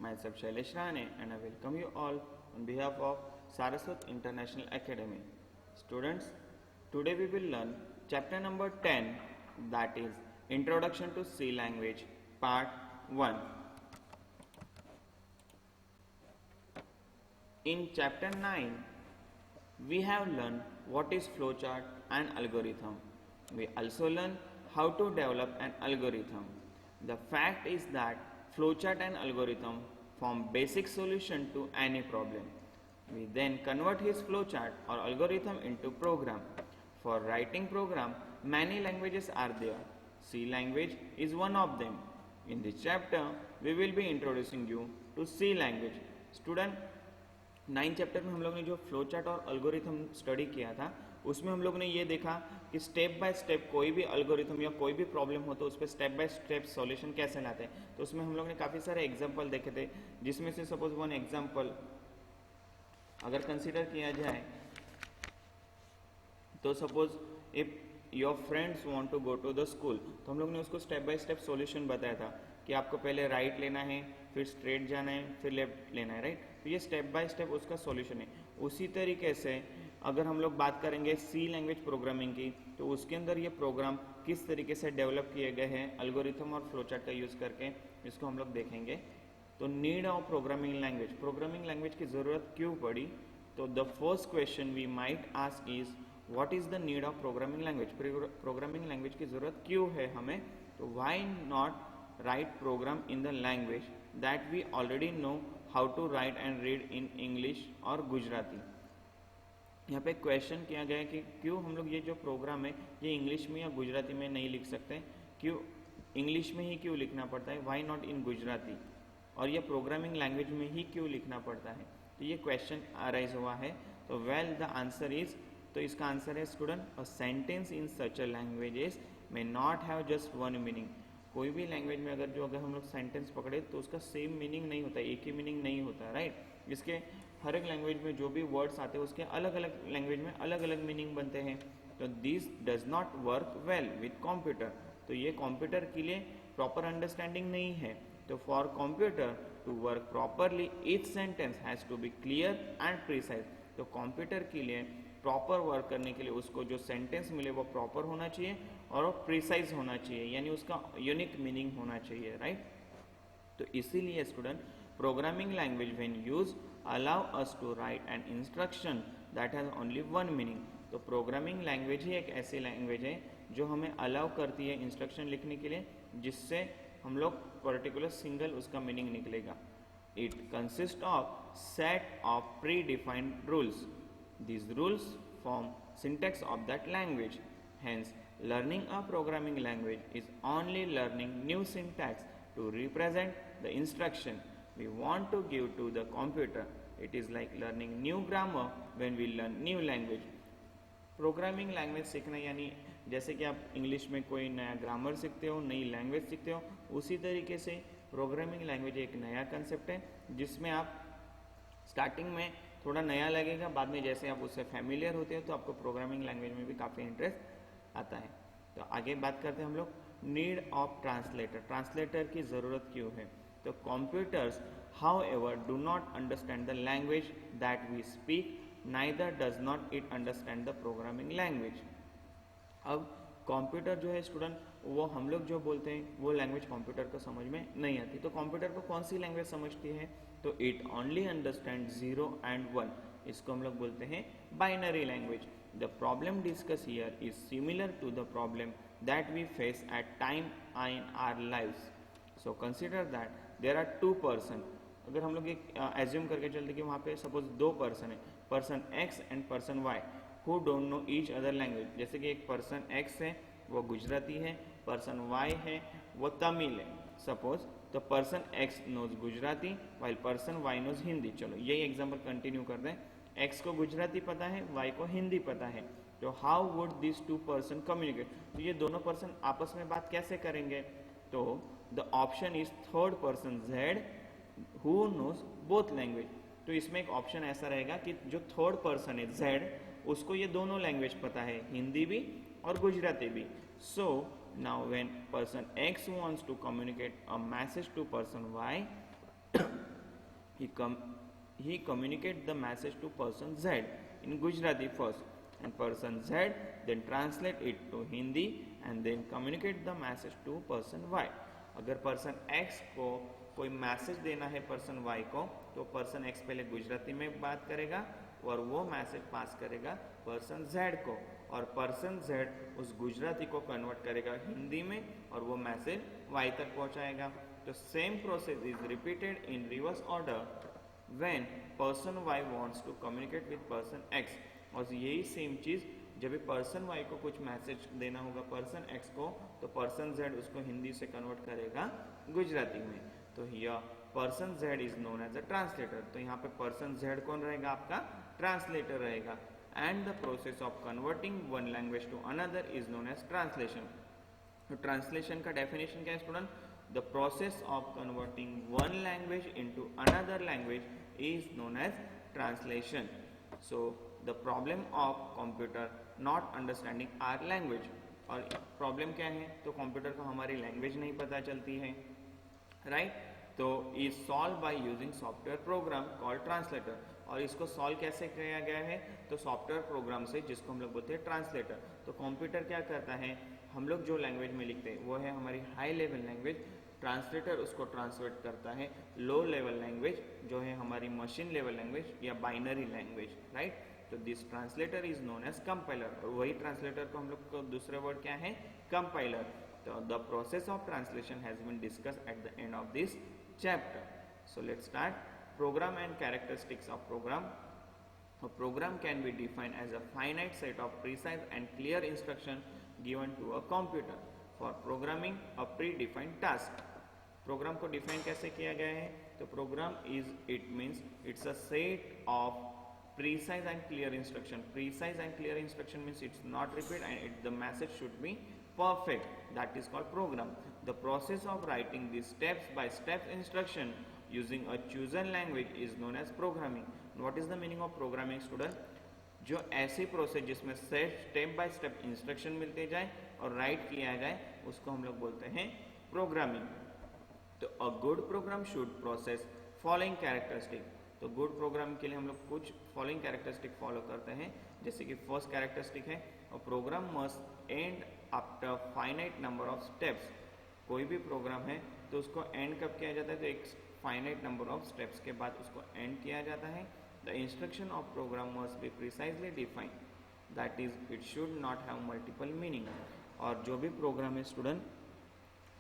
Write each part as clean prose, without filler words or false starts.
Myself Shailesh Rane and I welcome you all on behalf of Saraswat International Academy. Students, today we will learn chapter number 10, that is Introduction to C Language Part 1. In chapter 9, we have learned what is flowchart and algorithm. We also learn how to develop an algorithm. The fact is that flowchart and algorithm form basic solution to any problem. We then convert his flowchart or algorithm into program. For writing program, many languages are there. C language is one of them. In this chapter, we will be introducing you to C language. Student, 9 chapter में हम लोग ने जो flow chart और algorithm study किया था उसमें हम लोग ने ये देखा कि स्टेप बाय स्टेप कोई भी अल्गोरिथम या कोई भी प्रॉब्लम हो तो उस पर स्टेप बाय स्टेप सॉल्यूशन कैसे लाते हैं. तो उसमें हम लोग ने काफ़ी सारे एग्जांपल देखे थे, जिसमें से सपोज वन एग्जांपल अगर कंसीडर किया जाए तो suppose if your friends want to go to the school, तो हम लोग ने उसको स्टेप बाय स्टेप सॉल्यूशन बताया था कि आपको पहले राइट लेना है, फिर स्ट्रेट जाना है, फिर लेफ्ट लेना है, राइट. तो ये स्टेप बाय स्टेप उसका सॉल्यूशन है. उसी तरीके से अगर हम लोग बात करेंगे सी लैंग्वेज प्रोग्रामिंग की, तो उसके अंदर ये प्रोग्राम किस तरीके से डेवलप किए गए हैं अल्गोरिथम और फ्लोचार्ट का यूज़ करके, इसको हम लोग देखेंगे. तो नीड ऑफ प्रोग्रामिंग लैंग्वेज की ज़रूरत क्यों पड़ी. तो the first question we might ask is what is the need of programming language. Programming language की ज़रूरत क्यों है हमें. तो why not write program in the language that we already know how to write and read in English और गुजराती. यहाँ पे question किया गया है कि क्यों हम लोग ये जो प्रोग्राम है ये इंग्लिश में या गुजराती में नहीं लिख सकते, क्यों इंग्लिश में ही क्यों लिखना पड़ता है, वाई नॉट इन गुजराती, और ये प्रोग्रामिंग लैंग्वेज में ही क्यों लिखना पड़ता है. तो ये क्वेश्चन अराइज हुआ है. तो वेल द आंसर इज, तो इसका आंसर है student, a sentence in such a languages may not have just one meaning. कोई भी लैंग्वेज में अगर हम लोग सेंटेंस पकड़े तो उसका सेम मीनिंग नहीं होता, एक ही मीनिंग नहीं होता, राइट. इसके हर एक लैंग्वेज में जो भी वर्ड्स आते हैं उसके अलग अलग लैंग्वेज में अलग अलग मीनिंग बनते हैं. तो this does not work well with computer. तो ये कंप्यूटर के लिए प्रॉपर अंडरस्टैंडिंग नहीं है. तो for computer to work properly each sentence has to be clear and precise. तो कंप्यूटर के लिए प्रॉपर वर्क करने के लिए उसको जो सेंटेंस मिले वो प्रॉपर होना चाहिए और वो प्रिसाइज होना चाहिए, यानी उसका यूनिक मीनिंग होना चाहिए, राइट. तो इसीलिए student programming language when use allow us to write an instruction that has only one meaning. तो प्रोग्रामिंग लैंग्वेज ही एक ऐसी लैंग्वेज है जो हमें अलाउ करती है इंस्ट्रक्शन लिखने के लिए जिससे हम लोग पर्टिकुलर सिंगल उसका मीनिंग निकलेगा. It consist of set of pre defined rules. These rules form syntax of that language. Hence, learning a programming language is only learning new syntax to represent the instruction we want to give to the computer. It is like learning new grammar when we learn new language. Programming language सीखना यानी जैसे कि आप English में कोई नया grammar सीखते हो, नई लैंग्वेज सीखते हो, उसी तरीके से प्रोग्रामिंग लैंग्वेज एक नया कंसेप्ट है जिसमें आप स्टार्टिंग में थोड़ा नया लगेगा, बाद में जैसे आप उससे फैमिलियर होते हो तो आपको प्रोग्रामिंग लैंग्वेज में भी काफ़ी इंटरेस्ट आता है. तो आगे बात करते हैं हम लोग नीड ऑफ ट्रांसलेटर. ट्रांसलेटर की ज़रूरत क्यों है. तो computers however do not understand the language that we speak, neither does not it understand the programming language. अब कंप्यूटर जो है स्टूडेंट वो हम लोग जो बोलते हैं वो लैंग्वेज कंप्यूटर को समझ में नहीं आती. तो कंप्यूटर को कौन सी लैंग्वेज समझती है. तो इट ओनली अंडरस्टैंड 0 एंड 1. इसको हम लोग बोलते हैं binary language. The problem discuss here is similar to the problem that we face at time in our lives. So consider that there are two person. अगर हम लोग एक एज्यूम करके चलते कि वहाँ पे सपोज दो पर्सन है, person X and person Y, who don't know each other language. जैसे कि एक पर्सन एक्स है वो गुजराती है, पर्सन वाई है वो तमिल है सपोज. तो person X knows Gujarati while person Y knows Hindi. चलो यही एग्जाम्पल कंटिन्यू कर दें. एक्स को गुजराती पता है, वाई को हिंदी पता है. तो how would this two person communicate. तो ये दोनों पर्सन आपस में बात कैसे करेंगे. तो the option is third person Z who knows both language. तो इसमें एक ऑप्शन ऐसा रहेगा कि जो थर्ड पर्सन है जेड उसको ये दोनों लैंग्वेज पता है, हिंदी भी और गुजराती भी. सो now when person X wants to communicate a message to person Y, he communicate the message to person Z in Gujarati first, and person Z then translate it to Hindi and then communicate the message to person Y. अगर person X को कोई message देना है person Y को, तो person X पहले गुजराती में बात करेगा और वो मैसेज पास करेगा पर्सन Z को, और पर्सन Z उस गुजराती को कन्वर्ट करेगा हिंदी में और वो मैसेज Y तक पहुंचाएगा. तो same process is repeated in reverse order when person Y wants to communicate with person X. और यही सेम चीज़ जब भी पर्सन Y को कुछ मैसेज देना होगा पर्सन X को, तो पर्सन Z उसको हिंदी से कन्वर्ट करेगा गुजराती में. तो यह person Z is known as a translator. तो यहाँ पे पर्सन Z कौन रहेगा? आपका ट्रांसलेटर रहेगा. And the process of converting one language to another is known as translation. तो ट्रांसलेशन का डेफिनेशन क्या है student? The process of converting one language into another language is known as translation. So the problem of computer not understanding our language. और problem क्या है? तो computer को हमारी लैंग्वेज नहीं पता चलती है, राइट? तो is solve by using software program called translator. और इसको सॉल्व कैसे किया गया है? तो सॉफ्टवेयर प्रोग्राम से, जिसको हम लोग बोलते हैं ट्रांसलेटर. तो कंप्यूटर क्या करता है? हम लोग जो लैंग्वेज में लिखते हैं वो है हमारी हाई लेवल लैंग्वेज. ट्रांसलेटर उसको ट्रांसलेट करता है लो लेवल लैंग्वेज, जो है हमारी मशीन लेवल लैंग्वेज या बाइनरी लैंग्वेज, राइट? तो this translator is known as compiler. और वही ट्रांसलेटर को हम लोग को दूसरे वर्ड क्या है? कंपाइलर. तो the process of translation has been discussed at the end of this chapter. So let's start. Program and characteristics of program. A program can be defined as a finite set of precise and clear instruction given to a computer for programming a predefined task. Program को define कैसे किया गया है? तो program is it means it's a set of precise and clear instruction. Precise and clear instruction means it's not repeat and the message should be perfect. That is called program. The process of writing the steps by step instruction using a chosen language is known as programming. What is the meaning of programming, student? जो ऐसी process जिसमें step by step instruction मिलते जाए और right किया जाए, उसको हम लोग बोलते हैं प्रोग्रामिंग. तो a good programme should process following characteristic. तो गुड प्रोग्राम के लिए हम लोग कुछ फॉलोइंग कैरेक्टरिस्टिक फॉलो करते हैं. जैसे कि फर्स्ट कैरेक्टरिस्टिक है, और program must end after finite number of steps. कोई भी प्रोग्राम है तो उसको एंड कब किया जाता है? तो एक फाइनाइट नंबर ऑफ स्टेप्स के बाद उसको एंड किया जाता है. The instruction of program must be precisely defined. That is it should not have multiple meaning. और जो भी प्रोग्राम है स्टूडेंट,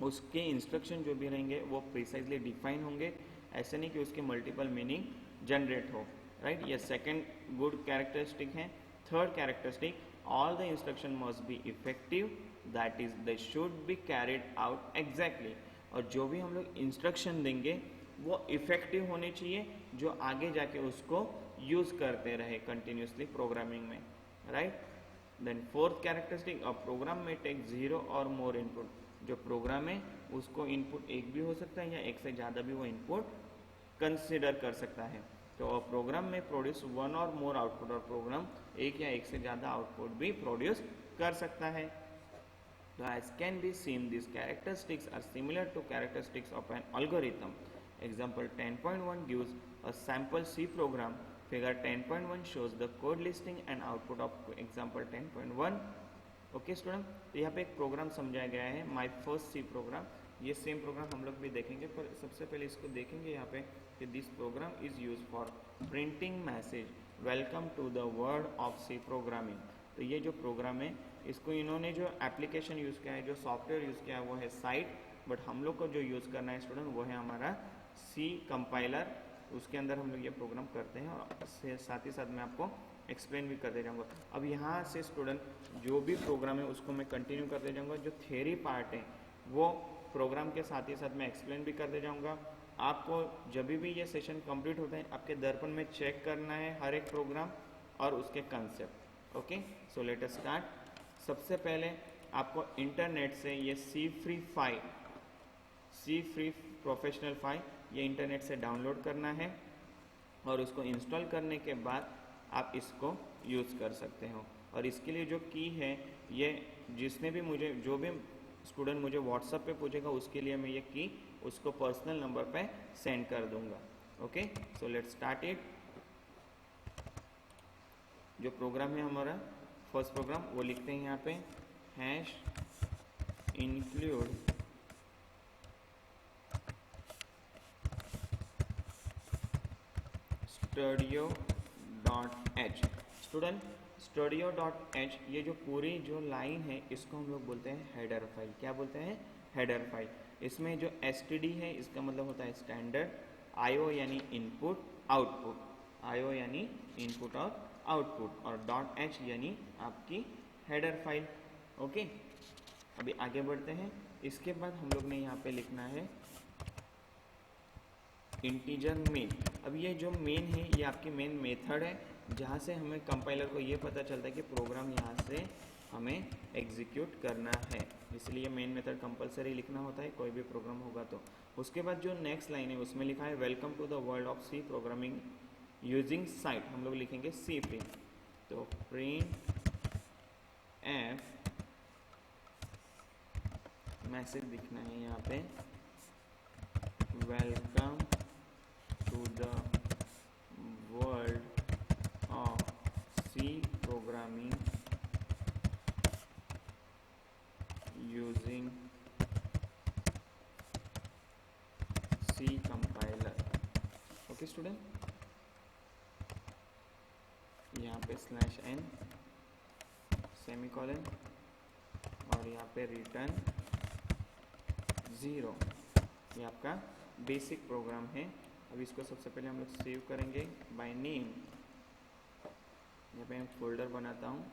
उसके इंस्ट्रक्शन जो भी रहेंगे वो प्रिसाइजली डिफाइन होंगे. ऐसे नहीं कि उसके मल्टीपल मीनिंग जनरेट हो, राइट? ये सेकेंड गुड कैरेक्टरिस्टिक है. Third characteristic, all the instruction must be effective. That is they should be carried out exactly. और जो भी हम लोग इंस्ट्रक्शन देंगे वो इफेक्टिव होने चाहिए, जो आगे जाके उसको यूज करते रहे कंटिन्यूसली प्रोग्रामिंग में, राइट? देन फोर्थ कैरेक्टरिस्टिक, अ प्रोग्राम में टेक 0 और मोर इनपुट. जो प्रोग्राम है उसको इनपुट एक भी हो सकता है या एक से ज़्यादा भी वो इनपुट कंसिडर कर सकता है. तो प्रोग्राम में प्रोड्यूस वन और मोर आउटपुट. और प्रोग्राम एक या एक से ज़्यादा आउटपुट भी प्रोड्यूस कर सकता है. तो as can be seen, these characteristics are similar to characteristics of an algorithm. Example 10.1 gives a sample C program. Figure 10.1 shows the code listing and output of example 10.1. Okay student, तो यहाँ पे एक programme समझाया गया है, my first C program. ये same programme हम लोग भी देखेंगे, पर सबसे पहले इसको देखेंगे यहाँ पे कि this program is use for printing message welcome to the world of C programming. तो ये जो प्रोग्राम है, इसको इन्होंने जो एप्लीकेशन यूज़ किया है, जो सॉफ्टवेयर यूज़ किया है वो है साइट. बट हम लोग को जो यूज़ करना है स्टूडेंट वो है हमारा सी कंपाइलर. उसके अंदर हम लोग ये प्रोग्राम करते हैं, और साथ ही साथ मैं आपको एक्सप्लेन भी करते जाऊंगा. अब यहाँ से स्टूडेंट जो भी प्रोग्राम है उसको मैं कंटिन्यू करते जाऊंगा. जो थ्योरी पार्ट है वो प्रोग्राम के साथ ही साथ मैं एक्सप्लेन भी करते जाऊंगा. आपको जब भी ये सेशन कंप्लीट होता है आपके दर्पण में चेक करना है हर एक प्रोग्राम और उसके concept. Okay, so let us start. सबसे पहले आपको इंटरनेट से ये सी फ्री प्रोफेशनल फाइल ये इंटरनेट से डाउनलोड करना है, और उसको इंस्टॉल करने के बाद आप इसको यूज़ कर सकते हो. और इसके लिए जो की है, ये जिसने भी मुझे, जो भी स्टूडेंट मुझे व्हाट्सएप पे पूछेगा उसके लिए मैं ये की उसको पर्सनल नंबर पे सेंड कर दूंगा। Okay, so let's start it. जो प्रोग्राम है हमारा फर्स्ट प्रोग्राम वो लिखते हैं यहाँ पे hash include studio.h। Student studio.h ये जो पूरी जो लाइन है इसको हम लोग बोलते हैं हेडर फाइल। क्या बोलते हैं? Header file. इसमें जो std है इसका मतलब होता है स्टैंडर्ड, io यानी इनपुट आउटपुट, io यानी इनपुट और आउटपुट, और .h यानी आपकी हेडर फाइल। ओके, अभी आगे बढ़ते हैं। इसके बाद हम लोग ने यहाँ पे लिखना है इंटीजर मेन। अब ये जो मेन है ये आपकी मेन मेथड है जहाँ से हमें कंपाइलर को ये पता चलता है कि प्रोग्राम यहाँ से हमें एग्जीक्यूट करना है, इसलिए मेन मेथड कंपलसरी लिखना होता है कोई भी प्रोग्राम होगा तो। उसके बाद जो नेक्स्ट लाइन है उसमें लिखा है welcome to the world of C programming using site. हम लोग लिखेंगे सी प्रिंट, तो प्रिंट एफ मैसेज दिखना है यहाँ पे welcome to the world of C programming using C compiler। Okay student, यहाँ पे /n सेमीकोलन और यहाँ पे रिटर्न 0। ये आपका बेसिक प्रोग्राम है। अब इसको सबसे पहले हम लोग सेव करेंगे बाय नेम। यहाँ पे मैं फोल्डर बनाता हूँ,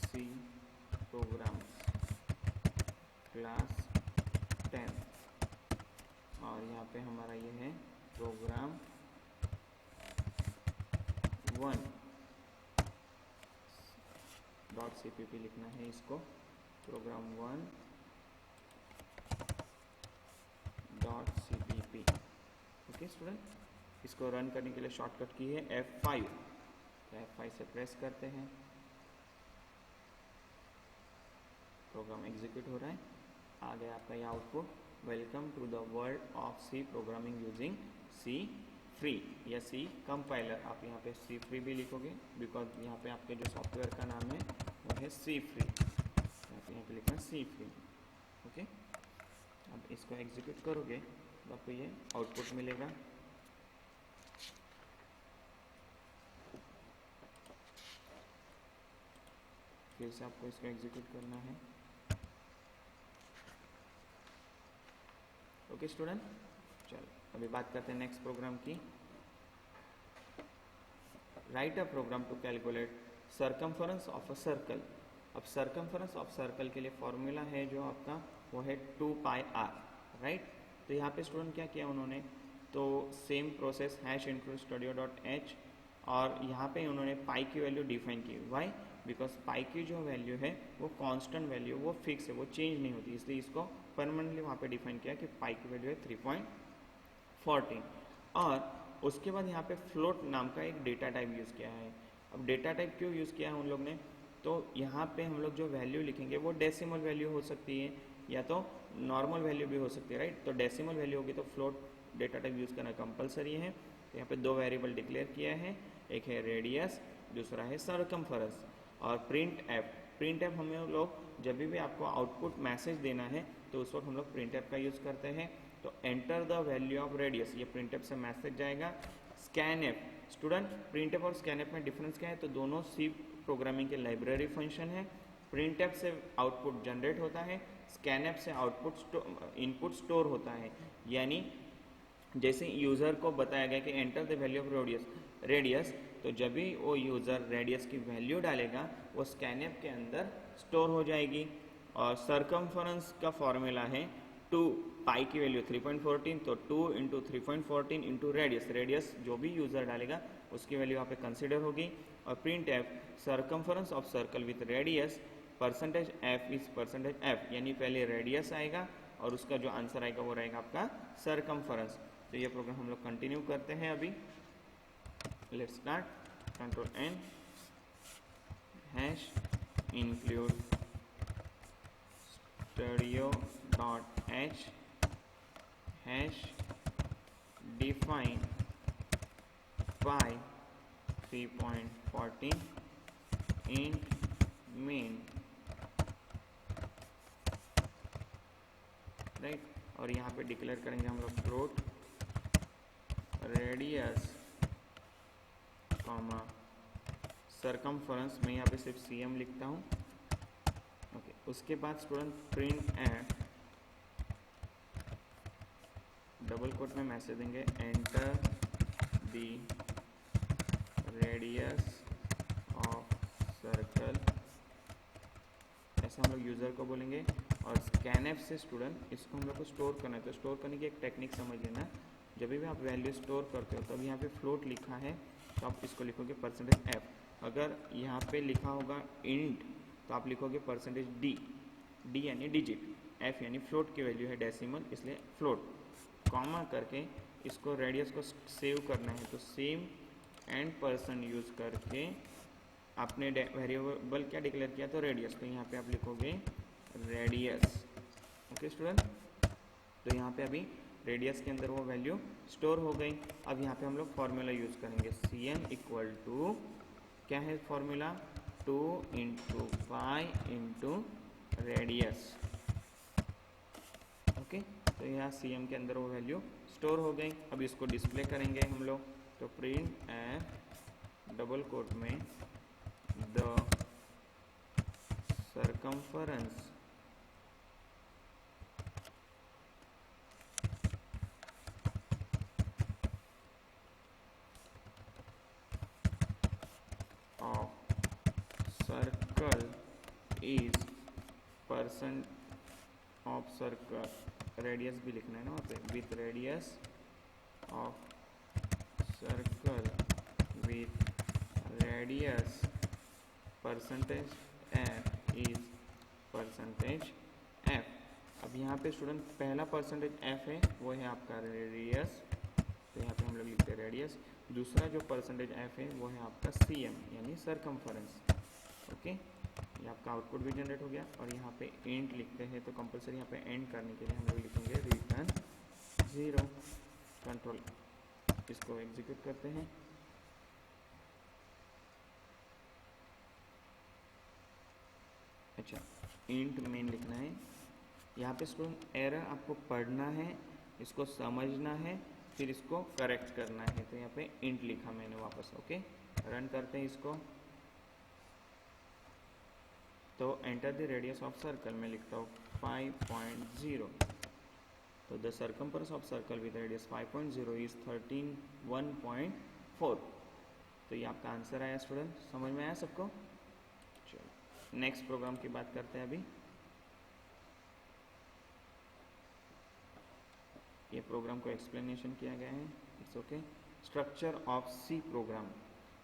सी प्रोग्राम क्लास 10, और यहाँ पे हमारा ये है प्रोग्राम 1.cpp लिखना है इसको, प्रोग्राम 1.cpp। ओके स्टूडेंट, इसको रन करने के लिए शॉर्टकट की है F5, तो F5 से प्रेस करते हैं, प्रोग्राम एग्जीक्यूट हो रहा है। आ गया आपका ये output welcome to the world of C programming using C free या सी कंपाइलर। आप यहाँ पे सी फ्री भी लिखोगे बिकॉज यहाँ पे आपके जो सॉफ्टवेयर का नाम है वो है सी फ्री, यहाँ पे लिखना सी फ्री। ओके, अब इसको एग्जीक्यूट करोगे तो आपको ये आउटपुट मिलेगा। फिर से आपको इसको एग्जीक्यूट करना है। ओके स्टूडेंट, चलो अभी बात करते हैं नेक्स्ट प्रोग्राम की। Write a program to calculate circumference of a circle. अब सर्कमफरेंस ऑफ सर्कल के लिए फॉर्मूला है जो आपका वो है 2πr, राइट। तो यहाँ पे स्टूडेंट क्या किया उन्होंने, तो same process hash include studio.h, और यहाँ पे उन्होंने पाई की वैल्यू डिफाइन की। वाई? बिकॉज पाई की जो वैल्यू है वो कांस्टेंट वैल्यू, वो फिक्स है, वो चेंज नहीं होती, इसलिए इसको परमानेंटली वहाँ पे डिफाइन किया कि पाई की वैल्यू है 3.14। और उसके बाद यहाँ पे फ्लोट नाम का एक डेटा टाइप यूज़ किया है। अब डेटा टाइप क्यों यूज़ किया है उन लोग ने, तो यहाँ पे हम लोग जो वैल्यू लिखेंगे वो डेसिमल वैल्यू हो सकती है या तो नॉर्मल वैल्यू भी हो सकती है, राइट। तो डेसिमल वैल्यू होगी तो फ्लोट डेटा टाइप यूज़ करना कंपलसरी है। तो यहाँ पे दो वेरिएबल डिक्लेयर किया है, एक है रेडियस, दूसरा है सर्कमफरेंस। और प्रिंट एफ हमें लोग जब भी आपको आउटपुट मैसेज देना है तो उस वक्त हम लोग प्रिंट एफ का यूज़ करते हैं। तो enter the value of radius, ये प्रिंट एफ से मैसेज जाएगा। Scan F, student print F और स्कैन एफ में डिफरेंस क्या है, तो दोनों सी प्रोग्रामिंग के लाइब्रेरी फंक्शन है। प्रिंट एफ से आउटपुट जनरेट होता है, स्कैन एफ से आउटपुट इनपुट स्टोर होता है। यानी जैसे यूज़र को बताया गया कि enter the value of radius, तो जब भी वो यूज़र रेडियस की वैल्यू डालेगा वो स्कैनएप के अंदर स्टोर हो जाएगी। और सर्कमफरेंस का फॉर्मूला है 2, पाई की वैल्यू 3.14, तो 2 इंटू 3.14 इंटू रेडियस जो भी यूज़र डालेगा उसकी वैल्यू यहाँ पे कंसिडर होगी। और print F circumference of circle with radius %f is %f, यानी पहले रेडियस आएगा और उसका जो आंसर आएगा वो रहेगा आपका सर्कमफरेंस। तो ये प्रोग्राम हम लोग कंटिन्यू करते हैं अभी। Let's start, Ctrl N, hash include studio.h hash define by 3.14 int main, right. और यहाँ पे डिक्लेयर करेंगे हम लोग फ्लोट रेडियस कॉमा सरकमफरेंस, मैं यहाँ पे सिर्फ cm लिखता हूँ, ओके। उसके बाद student print at double quote में मैसेज देंगे enter the radius of circle, ऐसा हम लोग यूज़र को बोलेंगे। और स्कैनएफ से स्टूडेंट इसको हम लोग को स्टोर करना है, तो स्टोर करने की एक टेक्निक समझ लेना। जब भी आप वैल्यू स्टोर करते हो तब यहाँ पे फ्लोट लिखा है तो आप इसको लिखोगे %f। अगर यहाँ पे लिखा होगा इंट तो आप लिखोगे %d, d यानी डिजिट, f यानी फ्लोट की वैल्यू है डेसिमल, इसलिए फ्लोट। कॉमा करके इसको रेडियस को सेव करना है, तो सेम एंड % यूज़ करके आपने वेरिएबल क्या डिक्लेयर किया, तो रेडियस, तो यहाँ पे आप लिखोगे रेडियस, ओके स्टूडेंट। तो यहाँ पे अभी रेडियस के अंदर वो वैल्यू स्टोर हो गई। अब यहाँ पे हम लोग फॉर्मूला यूज़ करेंगे, cm इक्वल टू क्या है फॉर्मूला, 2 × पाई × रेडियस, ओके। तो यहाँ cm के अंदर वो वैल्यू स्टोर हो गई। अब इसको डिस्प्ले करेंगे हम लोग, तो प्रिंट एट डबल कोट में the circumference of circle is % of circle, radius भी लिखना है ना वहाँ पे, with radius of circle with radius % f is %f। अब यहाँ पे स्टूडेंट पहला %f है वो है आपका रेडियस, तो यहाँ पे हम लोग लिखते हैं रेडियस। दूसरा जो %f है वो है आपका cm यानी सरकमफरेंस, ओके। ये आपका आउटपुट भी जनरेट हो गया। और यहाँ पे एंड लिखते हैं, तो कंपलसरी यहाँ पे एंड करने के लिए हम लोग लिखेंगे रिटर्न 0। कंट्रोल, इसको एग्जीक्यूट करते हैं। अच्छा, इंट मेन लिखना है। यहाँ पे स्टूडेंट एरर आपको पढ़ना है, इसको समझना है, फिर इसको करेक्ट करना है। तो यहाँ पे इंट लिखा मैंने वापस, ओके। रन करते हैं इसको, तो enter the radius of circle में लिखता हूँ 5.0। तो the circumference of circle with radius 5.0 is 13.1.4। तो ये आपका आंसर आया स्टूडेंट, समझ में आया सबको। चलो नेक्स्ट प्रोग्राम की बात करते हैं। अभी ये प्रोग्राम को एक्सप्लेनेशन किया गया है, it's okay. Structure of C program.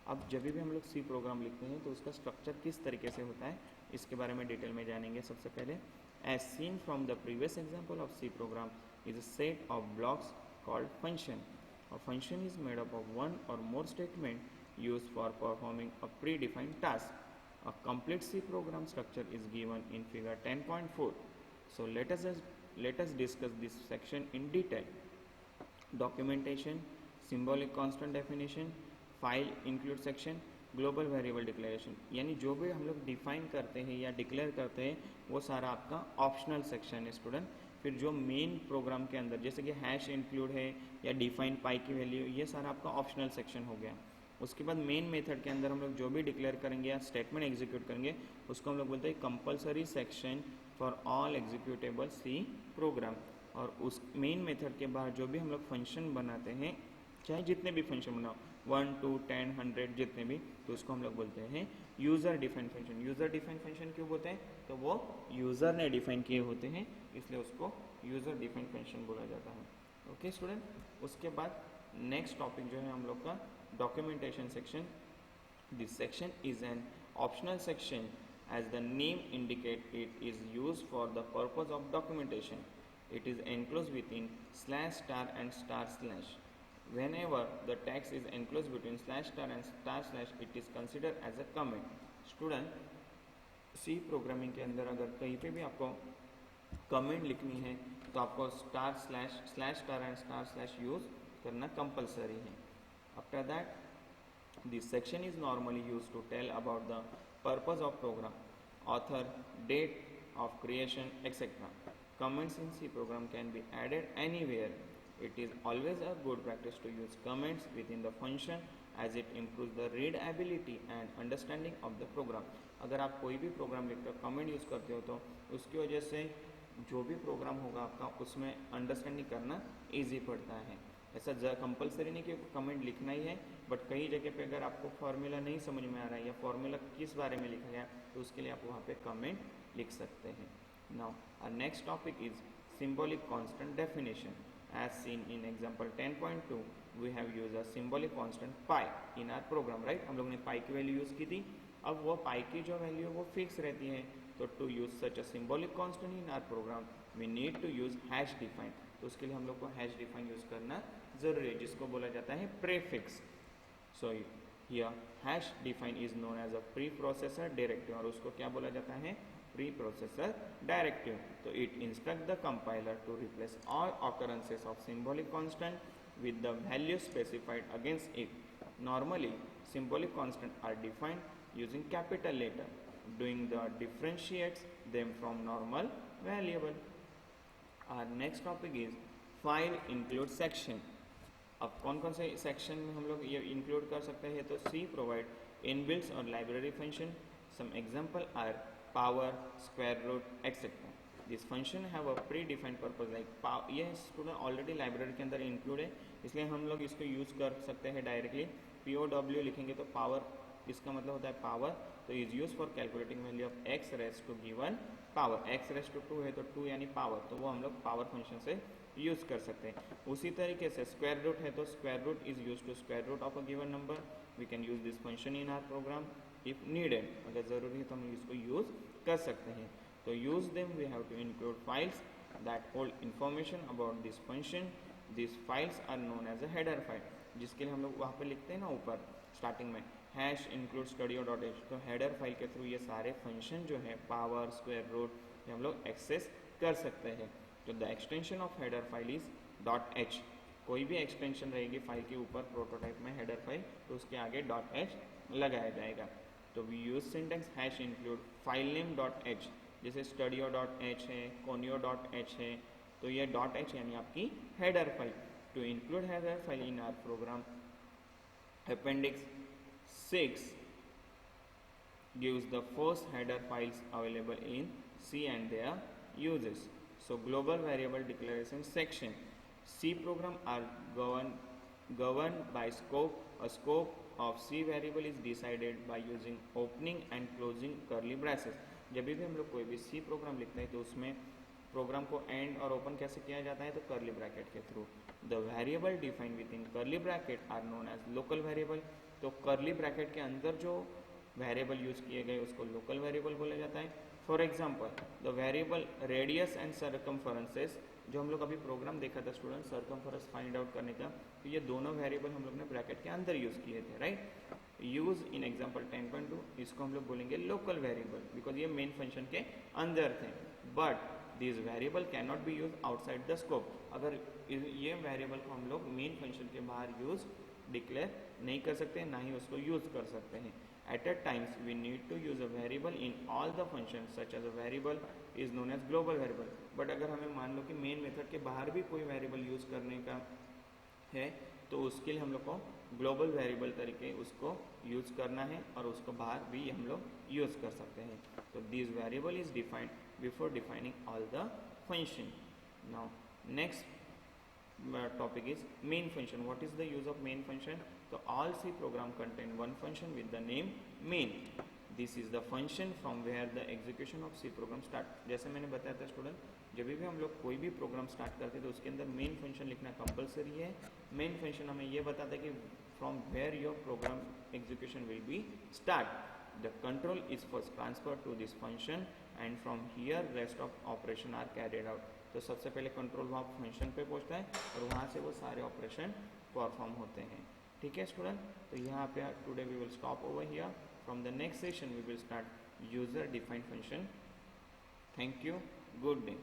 अब जब भी हम लोग सी प्रोग्राम लिखते हैं तो उसका स्ट्रक्चर किस तरीके से होता है इसके बारे में डिटेल में जानेंगे। सबसे पहले, as seen from the previous example of C program is a set of blocks called function. और function is made up of one और more statement use for performing a predefined task. A complete C program structure is given in figure 10.4. So let us discuss this section in detail. Documentation, symbolic constant definition, file include section, global variable declaration, यानी जो भी हम लोग define करते हैं या declare करते हैं वो सारा आपका ऑप्शनल सेक्शन है स्टूडेंट। फिर जो मेन प्रोग्राम के अंदर जैसे कि हैश इंक्लूड है या डिफाइन पाई की वैल्यू, ये सारा आपका ऑप्शनल सेक्शन हो गया। उसके बाद मेन मेथड के अंदर हम लोग जो भी डिक्लेयर करेंगे या स्टेटमेंट एग्जीक्यूट करेंगे उसको हम लोग बोलते हैं compulsory section for all executable C program. और उस मेन मेथड के बाद जो भी हम लोग फंक्शन बनाते हैं, चाहे जितने भी फंक्शन बनाओ 1, 2, 10, 100 जितने भी, तो उसको हम लोग बोलते हैं user define function. User define function क्यों बोलते हैं, तो वो यूज़र ने डिफाइन किए होते हैं, इसलिए उसको यूज़र डिफाइन फंक्शन बोला जाता है, ओके स्टूडेंट। उसके बाद नेक्स्ट टॉपिक जो है हम लोग का documentation section. This section is an optional section as the name indicate it is used for the purpose of documentation. It is enclosed within /* and */. Whenever the text is enclosed between /* and */, it is considered as a comment. Student, C programming के अंदर अगर कहीं पे भी आपको comment लिखनी है तो आपको star slash slash star and star slash use करना कंपलसरी है. After that this section is normally use to tell about the purpose of program, author, date of creation, etc. Comments in C program can be added anywhere. It is always a good practice to use comments within the function as it improves the readability and understanding of the program. अगर आप कोई भी programme लिखते हो comment use करते हो तो उसकी वजह से जो भी प्रोग्राम होगा आपका उसमें अंडरस्टैंडिंग करना ईजी पड़ता है. ऐसा कंपलसरी नहीं कि कमेंट लिखना ही है, बट कई जगह पे अगर आपको फार्मूला नहीं समझ में आ रहा है या फार्मूला किस बारे में लिखा गया तो उसके लिए आप वहाँ पे कमेंट लिख सकते हैं. Now our next topic is symbolic constant definition. As seen in example 10.2 we have use a symbolic constant pi in our program, right. हम लोग ने पाई की वैल्यू यूज़ की थी. अब वो पाई की जो वैल्यू है वो फिक्स रहती है, तो to use such a symbolic constant in our program we need to use hash define. तो उसके लिए हम लोग को हैश डिफाइन यूज़ करना ज़रूरी है, जिसको बोला जाता है prefix. So here hash define is known as a preprocessor directive, और उसको क्या बोला जाता है, प्री प्रोसेसर डायरेक्टिव. तो it instruct the compiler to replace all occurrences of symbolic constant with the value specified against it. Normally, symbolic constants are defined using capital letter, doing the differentiates them from normal variable. Our next topic is file include section. अब कौन कौन से section में हम लोग ये include कर सकते हैं, तो C provide inbuilt और library function. Some example are power, square root, etc. This function have a predefined purpose like ये स्टूडेंट ऑलरेडी लाइब्रेरी के अंदर इंक्लूड है, इसलिए हम लोग इसको यूज़ कर सकते हैं डायरेक्टली. POW लिखेंगे तो पावर, इसका मतलब होता है पावर, तो is use for calculating value of x raise to given power. x raise to 2 है तो 2 यानी पावर, तो वो हम लोग पावर फंक्शन से यूज़ कर सकते हैं. उसी तरीके से स्क्वायर रूट है तो square root is use to square root of a given number. We can use this function in our program if needed. अगर ज़रूरी है तो हम इसको यूज़ कर सकते हैं. तो use them we have to include files that hold information about this function. These files are known as a header file, जिसके लिए हम लोग वहाँ पे लिखते हैं ना ऊपर स्टार्टिंग में हैश इंक्लूड studio.h. तो हेडर फाइल के थ्रू ये सारे फंक्शन जो है पावर, स्क्वायर रूट, ये हम लोग एक्सेस कर सकते हैं. तो the extension of header file is .h. कोई भी एक्सटेंशन रहेगी फाइल के ऊपर प्रोटोटाइप में हेडर फाइल, तो उसके आगे .h लगाया जाएगा. तो we use syntax hash include file name .h, जैसे studio.h है, conio.h है, तो ये .h यानी आपकी header file. To include header file in our program, appendix 6 gives the first header files available in C and their uses. So global variable declaration section. C program are governed by scope. A scope of C variable is decided by using opening and closing curly braces. जब भी हम लोग कोई भी C programme लिखते हैं तो उसमें प्रोग्राम को एंड और ओपन कैसे किया जाता है, तो कर्ली ब्रैकेट के थ्रू. The variable defined within curly bracket are known as local variable. तो कर्ली ब्रैकेट के अंदर जो वेरिएबल यूज किए गए उसको लोकल वेरिएबल बोला जाता है. For example the variable radius and circumferences, जो हम लोग अभी प्रोग्राम देखा था स्टूडेंट सरकमफरेंस फाइंड आउट करने का, तो ये दोनों वेरिएबल हम लोग ने ब्रैकेट के अंदर यूज किए थे, राइट. यूज इन एग्जाम्पल 10.2, इसको हम लोग बोलेंगे लोकल वेरिएबल बिकॉज ये मेन फंक्शन के अंदर थे. But this variable can not be use outside the scope. अगर ये वेरिएबल को हम लोग मेन फंक्शन के बाहर यूज डिक्लेयर नहीं कर सकते, ना ही उसको यूज कर सकते हैं. At times we need to use a variable in all the functions such as a variable is known as global variable. But अगर हमें मान लो कि मेन मेथड के बाहर भी कोई वेरिएबल यूज करने का है तो उसके लिए हम लोग को ग्लोबल वेरिएबल तरीके उसको यूज करना है और उसको बाहर भी हम लोग यूज कर सकते हैं. तो this variable is defined before defining all the function. Now next topic is main function. What is the use of main function? So all C program contain one function with the name main. This is the function from where the execution of C program start. जैसे मैंने बताया था student, जब भी हम लोग कोई भी प्रोग्राम स्टार्ट करते हैं तो उसके अंदर मेन फंक्शन लिखना कंपलसरी है. मेन फंक्शन हमें ये बताता है कि from where your program execution will be start. The control is first transferred to this function and from here rest of operation are carried out. तो सबसे पहले कंट्रोल वहाँ फंक्शन पे पहुँचता है और वहाँ से वो सारे ऑपरेशन परफॉर्म होते हैं. ठीक है स्टूडेंट, तो यहाँ पे today we will stop over here. From the next session we will start user defined function. Thank you, good day.